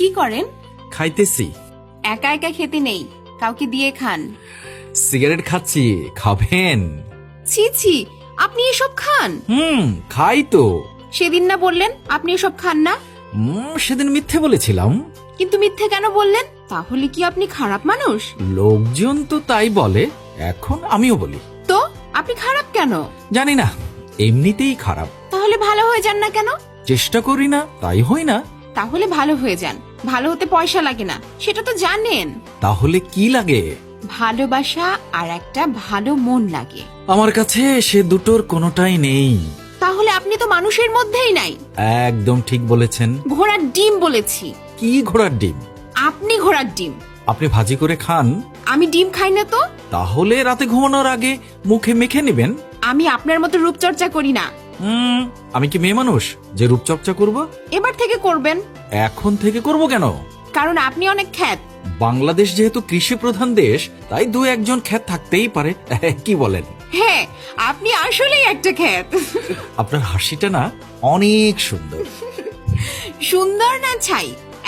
কি করেন? খাইতেছি। একা একা খেতে নেই, কাউকে দিয়ে খান। সিগারেট খাচ্ছি, খাবেন? ছি ছি, আপনি এসব খান? খাই তো। সেদিন না বললেন আপনি এসব খান না? সেদিন মিথ্যে বলেছিলাম। কিন্তু মিথ্যে কেন বললেন? তাহলে কি আপনি খারাপ মানুষ? লোকজন তো তাই বলে, এখন আমিও বলি। তো আপনি খারাপ কেন? জানি না, এমনিতেই খারাপ। তাহলে ভালো হয়ে যান না কেন? চেষ্টা করি না, তাই হই না। তাহলে ভালো হয়ে যান। ভালো হতে পয়সা লাগে না, সেটা তো জানেন। তাহলে কি লাগে? ভালোবাসা আর একটা ভালো মন লাগে। আমার কাছে সে দুটোর কোনোটাই নেই। তাহলে আপনি তো মানুষের মধ্যেই নাই। একদম ঠিক বলেছেন। ঘোড়ার ডিম বলেছি। কি ঘোড়ার ডিম? আপনি ঘোড়ার ডিম। আপনি ভাজি করে খান? আমি ডিম খাই না তো। তাহলে রাতে ঘুমানোর আগে মুখে মেখে নেবেন। আমি আপনার মতো রূপচর্চা করি না। আমি কি মেয়ে মানুষ যে রূপচর্চা করব? এবার থেকে করবেন। এখন থেকে করব কেন? কারণ আপনি অনেক খ্যাত। বাংলাদেশ যেহেতু কৃষি প্রধান দেশ, তাই দু একজন খ্যাত থাকতেই পারে। কি বলেন? হ্যাঁ, আপনি আসলেই একটা খ্যাত। আপনার হাসিটা না অনেক সুন্দর। সুন্দর না ছাই,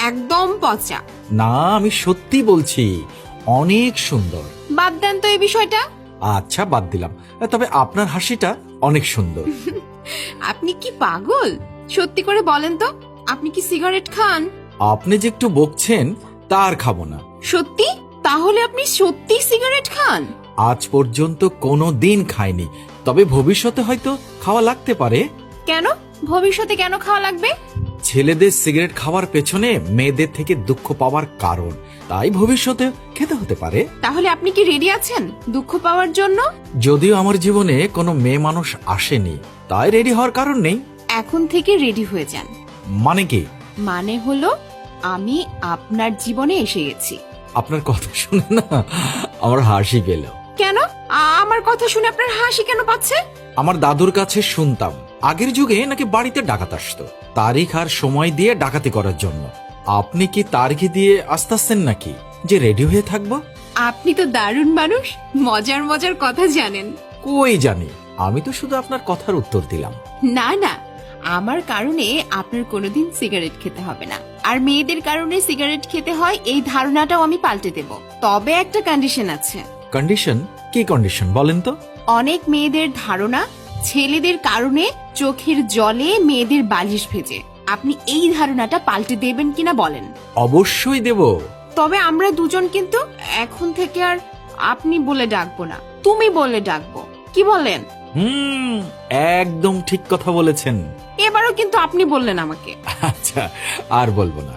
একদম পচা। না, আমি সত্যি বলছি, অনেক সুন্দর। বাদ দেন তো এই বিষয়টা। আচ্ছা, বাদ দিলাম। তবে আপনার হাসিটা অনেক সুন্দর। আপনি কি পাগল? সত্যি করে বলেন তো, আপনি কি সিগারেট খান? আপনি যে একটু বকছেন, তার খাবো না। সত্যি? তাহলে আপনি সত্যি সিগারেট খান? আজ পর্যন্ত কোনো দিন খাইনি, তবে ভবিষ্যতে হয়তো খাওয়া লাগতে পারে। কেন? ভবিষ্যতে কেন খাওয়া লাগবে? ছেলেদের সিগারেট খাওয়ার পেছনে মেয়েদের থেকে দুঃখ পাওয়ার কারণ, তাই ভবিষ্যতে খেতে হতে পারে। তাহলে আপনি কি রেডি আছেন দুঃখ পাওয়ার জন্য? যদিও আমার জীবনে কোনো মেয়ে মানুষ আসেনি, তাই রেডি হওয়ার কারণ নেই। এখন থেকে রেডি হয়ে যান। মানে কি? মানে হলো আমি আপনার জীবনে এসে গেছি। আপনার কথা শুনে না আমার হাসি পেল। কেন? আমার কথা শুনে আপনার হাসি কেন পাচ্ছে? আমার দাদুর কাছে শুনতাম, আগের যুগে নাকি বাড়িতে ডাকাত আসতো তারিখ আর সময় দিয়ে ডাকাতি করার জন্য। আপনি কি তারিখ দিয়ে আসতে আসছেন নাকি যে রেডি হয়ে থাকবো? আপনি তো দারুণ মানুষ, মজার মজার কথা জানেন। কই জানি, আমি তো শুধু আপনার কথার উত্তর দিলাম। না না, আমার কারণে আপনার কোনোদিন সিগারেট খেতে হবে না। আর মেয়েদের কারণে সিগারেট খেতে হয়, এই ধারণাটাও আমি পাল্টে দেব। তবে একটা কন্ডিশন আছে। কন্ডিশন? কি কন্ডিশন বলেন তো? অনেক মেয়েদের ধারণা ছেলেদের কারণে চোখের জলে মেয়েদের বালিশ ভেজে। আপনি এই ধারণাটা পাল্টে দেবেন কিনা বলেন। অবশ্যই দেব। তবে আমরা দুজন কিন্তু এখন থেকে আর আপনি বলে ডাকবো না, তুমি বলে ডাকবো। কি বলেন? একদম ঠিক কথা বলেছেন। এবারও কিন্তু আপনি বললেন আমাকে। আচ্ছা, আর বলবো না।